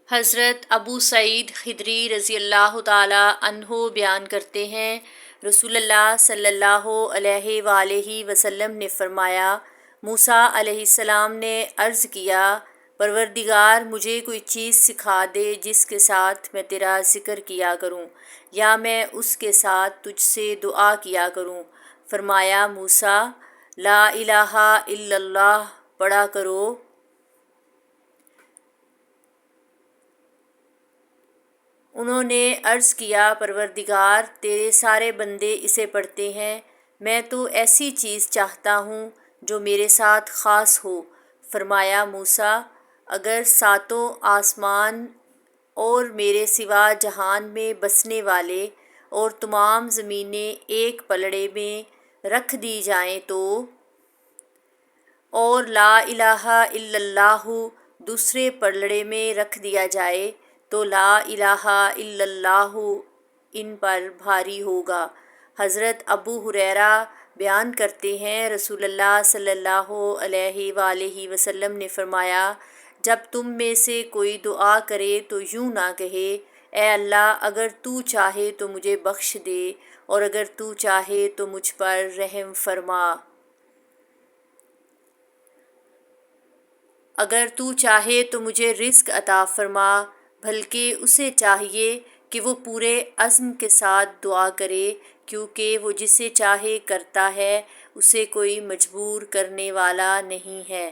حضرت ابو سعید خدری رضی اللہ تعالیٰ عنہ بیان کرتے ہیں، رسول اللہ صلی اللہ علیہ وآلہ وسلم نے فرمایا، موسیٰ علیہ السلام نے عرض کیا، پروردگار مجھے کوئی چیز سکھا دے جس کے ساتھ میں تیرا ذکر کیا کروں یا میں اس کے ساتھ تجھ سے دعا کیا کروں۔ فرمایا، موسیٰ لا الہ الا اللہ پڑھا کرو۔ انہوں نے عرض کیا، پروردگار تیرے سارے بندے اسے پڑھتے ہیں، میں تو ایسی چیز چاہتا ہوں جو میرے ساتھ خاص ہو۔ فرمایا، موسیٰ اگر ساتوں آسمان اور میرے سوا جہان میں بسنے والے اور تمام زمینیں ایک پلڑے میں رکھ دی جائیں تو، اور لا الہ الا اللہ دوسرے پلڑے میں رکھ دیا جائے تو لا الہ الا اللہ ان پر بھاری ہوگا۔ حضرت ابو ہریرہ بیان کرتے ہیں، رسول اللہ صلی اللہ علیہ وآلہ وسلم نے فرمایا، جب تم میں سے کوئی دعا کرے تو یوں نہ کہے، اے اللہ اگر تو چاہے تو مجھے بخش دے اور اگر تو چاہے تو مجھ پر رحم فرما۔ اگر تو چاہے تو مجھے رزق عطا فرما، بلکہ اسے چاہیے کہ وہ پورے عزم کے ساتھ دعا کرے، کیونکہ وہ جسے چاہے کرتا ہے، اسے کوئی مجبور کرنے والا نہیں ہے۔